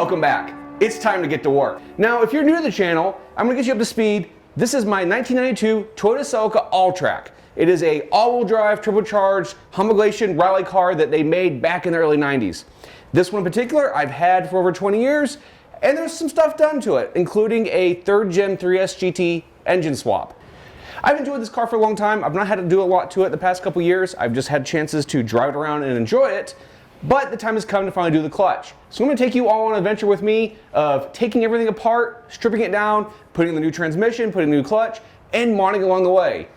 Welcome back. It's time to get to work. Now, if you're new to the channel, I'm gonna get you up to speed. This is my 1992 Toyota Celica All-Track. It is a all-wheel drive, turbocharged, homologation rally car that they made back in the early 90s. This one in particular, I've had for over 20 years, and there's some stuff done to it, including a 3rd Gen 3S GT engine swap. I've enjoyed this car for a long time. I've not had to do a lot to it the past couple years. I've just had chances to drive it around and enjoy it, but the time has come to finally do the clutch. So I'm gonna take you all on an adventure with me of taking everything apart, stripping it down, putting in the new transmission, putting the new clutch, and modding along the way.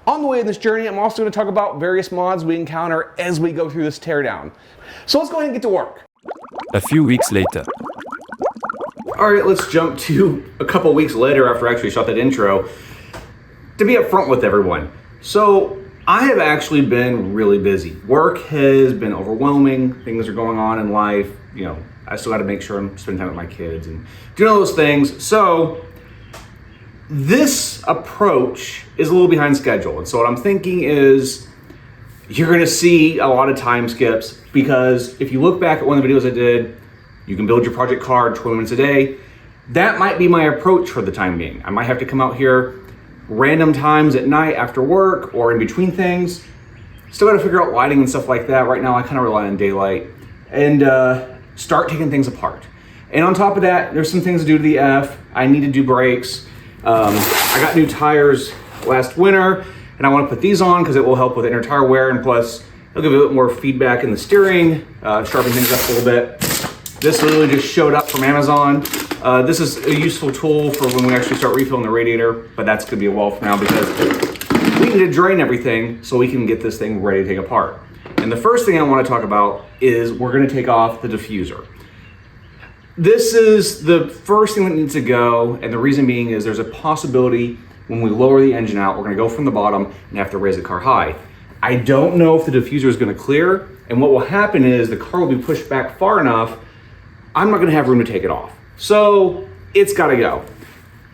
On the way in this journey, I'm also gonna talk about various mods we encounter as we go through this teardown. So let's go ahead and get to work. A few weeks later. All right, let's jump to a couple weeks later after I actually shot that intro to be upfront with everyone. So I have actually been really busy. Work has been overwhelming. Things are going on in life. You know, I still got to make sure I'm spending time with my kids and doing all those things. So this approach is a little behind schedule. And so what I'm thinking is you're going to see a lot of time skips, because if you look back at one of the videos I did, you can build your project card 20 minutes a day. That might be my approach for the time being. I might have to come out here random times at night after work or in between things. Still got to figure out lighting and stuff like that. Right now I kind of rely on daylight and start taking things apart. And on top of that, there's some things to do to the F. I need to do brakes. I got new tires last winter and I want to put these on because it will help with inner tire wear, and plus it'll give a bit more feedback in the steering, sharpen things up a little bit. This literally just showed up from Amazon. This is a useful tool for when we actually start refilling the radiator, but that's gonna be a while from now because we need to drain everything so we can get this thing ready to take apart. And the first thing I wanna talk about is we're gonna take off the diffuser. This is the first thing that needs to go, and the reason being is there's a possibility when we lower the engine out, we're gonna go from the bottom and have to raise the car high. I don't know if the diffuser is gonna clear, and what will happen is the car will be pushed back far enough, I'm not gonna have room to take it off. So it's gotta go.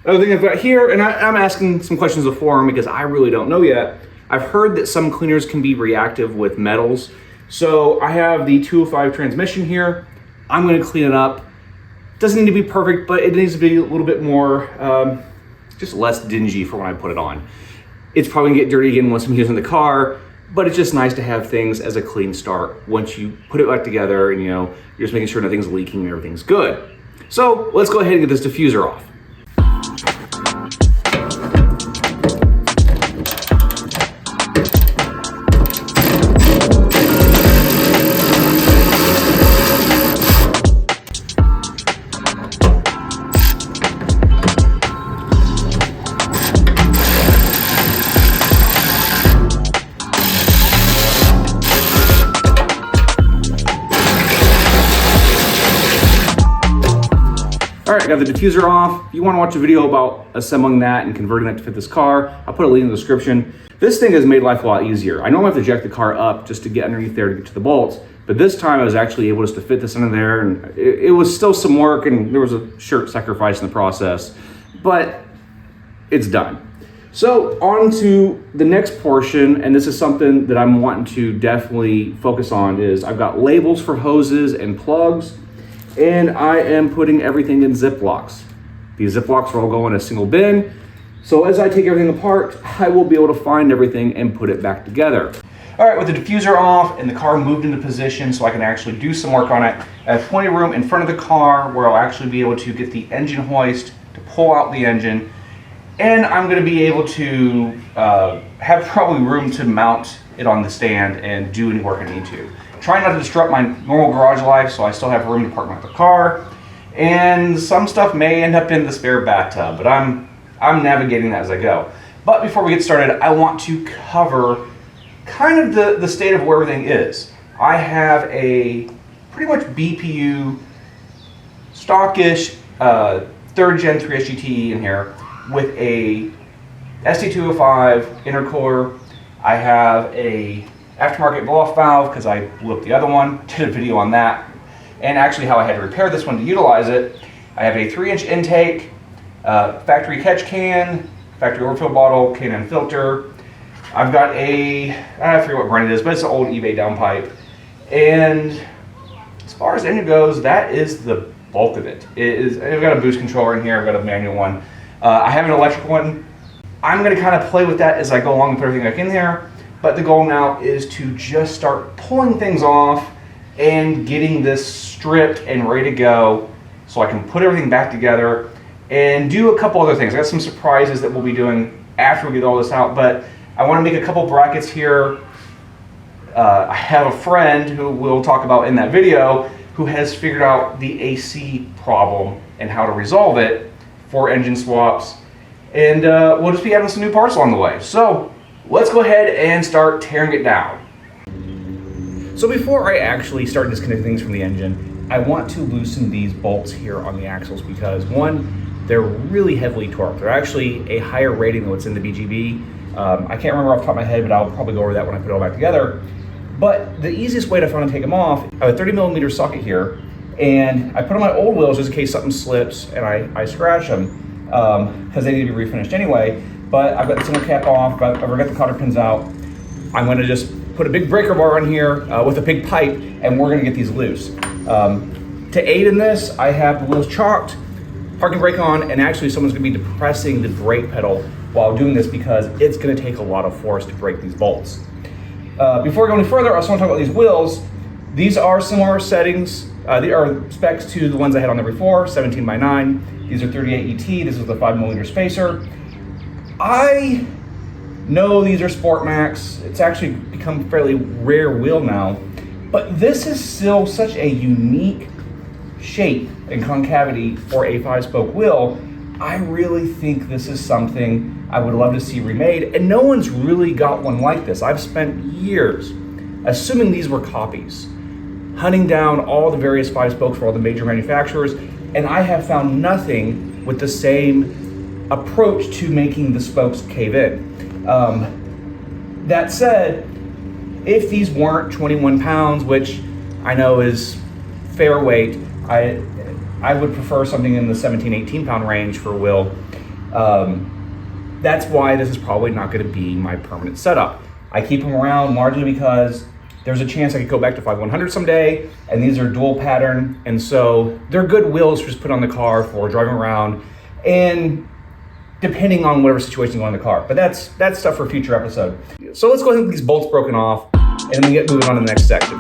Other thing I've got here, and I'm asking some questions of the forum because I really don't know yet. I've heard that some cleaners can be reactive with metals. So I have the 205 transmission here. I'm gonna clean it up. Doesn't need to be perfect, but it needs to be a little bit more, just less dingy for when I put it on. It's probably gonna get dirty again once I'm using the car, but it's just nice to have things as a clean start once you put it back together and you're just making sure nothing's leaking and everything's good. So let's go ahead and get this diffuser off. All right, got the diffuser off. If you want to watch a video about assembling that and converting that to fit this car, I'll put a link in the description. This thing has made life a lot easier. I normally have to jack the car up just to get underneath there to get to the bolts, but this time I was actually able just to fit this under there, and it was still some work and there was a shirt sacrifice in the process, but it's done. So on to the next portion, and this is something that I'm wanting to definitely focus on, is I've got labels for hoses and plugs, and I am putting everything in Ziplocs. These Ziplocs are all going in a single bin. So as I take everything apart, I will be able to find everything and put it back together. All right, with the diffuser off and the car moved into position so I can actually do some work on it, I have plenty of room in front of the car where I'll actually be able to get the engine hoist to pull out the engine. And I'm gonna be able to have probably room to mount it on the stand and do any work I need to. Trying not to disrupt my normal garage life, so I still have room to park my car. And some stuff may end up in the spare bathtub, but I'm navigating that as I go. But before we get started, I want to cover kind of the state of where everything is. I have a pretty much BPU, stockish 3rd Gen 3S GT in here with a ST205 intercooler. I have a aftermarket blow-off valve because I blew up the other one, did a video on that, and actually how I had to repair this one to utilize it. I have a 3-inch intake, factory catch can, factory overfill bottle, K&N filter. I've got I forget what brand it is, but it's an old eBay downpipe. And as far as engine goes, that is the bulk of it. I've got a boost controller in here, I've got a manual one. I have an electric one. I'm gonna kind of play with that as I go along and put everything back in there, but the goal now is to just start pulling things off and getting this stripped and ready to go so I can put everything back together and do a couple other things. I got some surprises that we'll be doing after we get all this out, but I want to make a couple brackets here. I have a friend who we'll talk about in that video who has figured out the AC problem and how to resolve it for engine swaps. And we'll just be adding some new parts along the way. So let's go ahead and start tearing it down. So before I actually start disconnecting things from the engine, I want to loosen these bolts here on the axles because one, they're really heavily torqued. They're actually a higher rating than what's in the BGB. I can't remember off the top of my head, but I'll probably go over that when I put it all back together. But the easiest way to find to take them off, I have a 30mm socket here, and I put on my old wheels just in case something slips and I scratch them, because they need to be refinished anyway. But I've got the center cap off, I've got the cotter pins out. I'm gonna just put a big breaker bar on here with a big pipe, and we're gonna get these loose. To aid in this, I have the wheels chalked, parking brake on, and actually someone's gonna be depressing the brake pedal while doing this because it's gonna take a lot of force to break these bolts. Before I go any further, I also wanna talk about these wheels. These are similar settings, they are specs to the ones I had on there before, 17x9. These are 38 ET, this is the 5mm spacer. I know these are Sport Max. It's actually become a fairly rare wheel now, but this is still such a unique shape and concavity for a 5-spoke wheel. I really think this is something I would love to see remade, and no one's really got one like this. I've spent years, assuming these were copies, hunting down all the various 5-spokes for all the major manufacturers, and I have found nothing with the same approach to making the spokes cave in. That said, if these weren't 21 pounds, which I know is fair weight, I would prefer something in the 17, 18 pound range for a wheel. That's why this is probably not going to be my permanent setup. I keep them around largely because there's a chance I could go back to 5100 someday, and these are dual pattern, and so they're good wheels to just put on the car for driving around, and depending on whatever situation you want in the car. But that's stuff for a future episode. So let's go ahead and get these bolts broken off, and then we get moving on to the next section.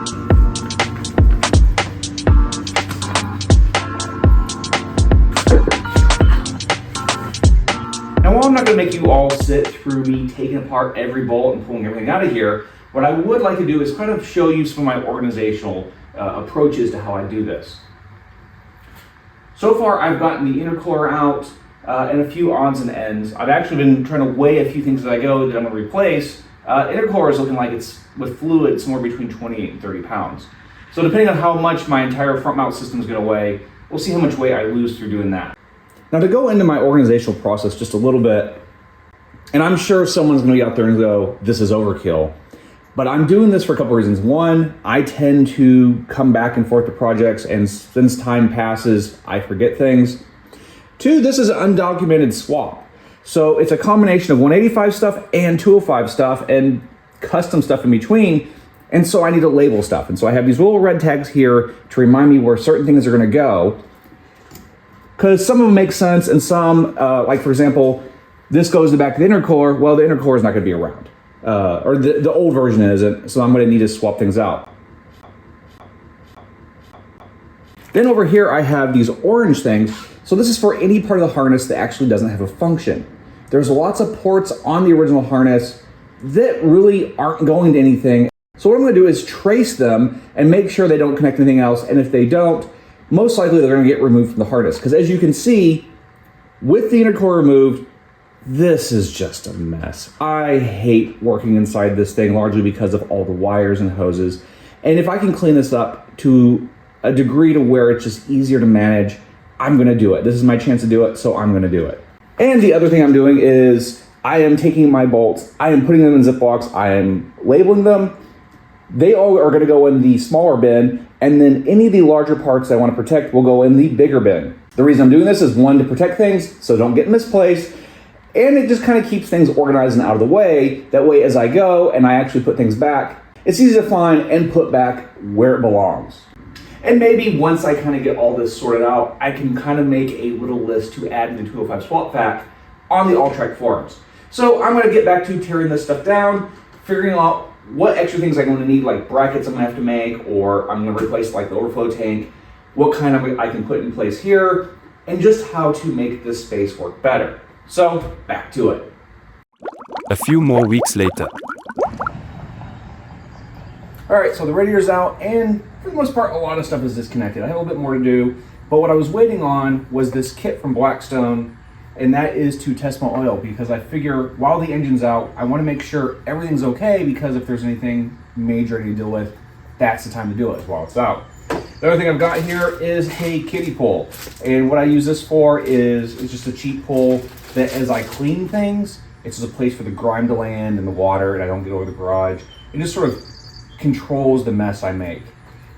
Now, while I'm not going to make you all sit through me taking apart every bolt and pulling everything out of here, what I would like to do is kind of show you some of my organizational approaches to how I do this. So far, I've gotten the intercooler out and a few odds and ends. I've actually been trying to weigh a few things as I go that I'm going to replace. Intercooler is looking like it's, with fluid, somewhere between 28 and 30 pounds. So depending on how much my entire front mount system is going to weigh, we'll see how much weight I lose through doing that. Now, to go into my organizational process just a little bit, and I'm sure someone's going to be out there and go, this is overkill. But I'm doing this for a couple reasons. One, I tend to come back and forth to projects, and since time passes, I forget things. Two, this is an undocumented swap. So it's a combination of 185 stuff and 205 stuff and custom stuff in between. And so I need to label stuff. And so I have these little red tags here to remind me where certain things are going to go. Because some of them make sense, and some, like for example, this goes to the back of the intercooler. Well, the intercooler is not going to be around. Or the old version isn't, so I'm going to need to swap things out. Then over here I have these orange things. So this is for any part of the harness that actually doesn't have a function. There's lots of ports on the original harness that really aren't going to anything. So what I'm going to do is trace them and make sure they don't connect to anything else, and if they don't, most likely they're going to get removed from the harness. Because as you can see, with the intercooler removed, this is just a mess. I hate working inside this thing largely because of all the wires and hoses. And if I can clean this up to a degree to where it's just easier to manage, I'm going to do it. This is my chance to do it, so I'm going to do it. And the other thing I'm doing is I am taking my bolts, I am putting them in Ziplocs, I am labeling them. They all are going to go in the smaller bin, and then any of the larger parts I want to protect will go in the bigger bin. The reason I'm doing this is, one, to protect things so don't get misplaced, and it just kind of keeps things organized and out of the way. That way, as I go and I actually put things back, it's easy to find and put back where it belongs. And maybe once I kind of get all this sorted out, I can kind of make a little list to add to the 205 swap pack on the All-Track forums. So I'm gonna get back to tearing this stuff down, figuring out what extra things I'm gonna need, like brackets I'm gonna have to make, or I'm gonna replace like the overflow tank, what kind of I can put in place here, and just how to make this space work better. So back to it. A few more weeks later. All right, so the radiator's out, and for the most part, a lot of stuff is disconnected. I have a little bit more to do, but what I was waiting on was this kit from Blackstone, and that is to test my oil, because I figure while the engine's out, I wanna make sure everything's okay, because if there's anything major I need to deal with, that's the time to do it while it's out. The other thing I've got here is a kiddie pole, and what I use this for is just a cheap pole that as I clean things, it's just a place for the grime to land and the water, and I don't get over the garage. It just sort of controls the mess I make.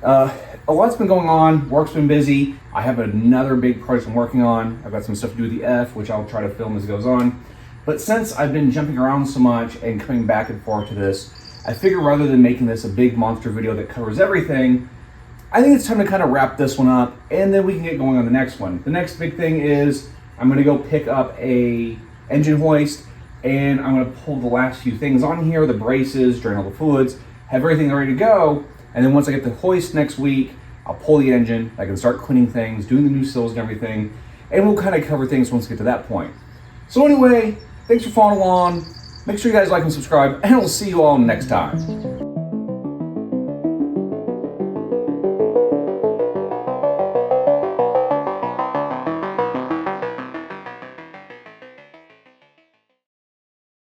A lot's been going on, work's been busy. I have another big project I'm working on. I've got some stuff to do with the F, which I'll try to film as it goes on. But since I've been jumping around so much and coming back and forth to this, I figure rather than making this a big monster video that covers everything, I think it's time to kind of wrap this one up, and then we can get going on the next one. The next big thing is I'm gonna go pick up a engine hoist, and I'm gonna pull the last few things on here, the braces, drain all the fluids, have everything ready to go, and then once I get the hoist next week, I'll pull the engine, I can start cleaning things, doing the new sills and everything, and we'll kind of cover things once we get to that point. So anyway, thanks for following along, make sure you guys like and subscribe, and we'll see you all next time.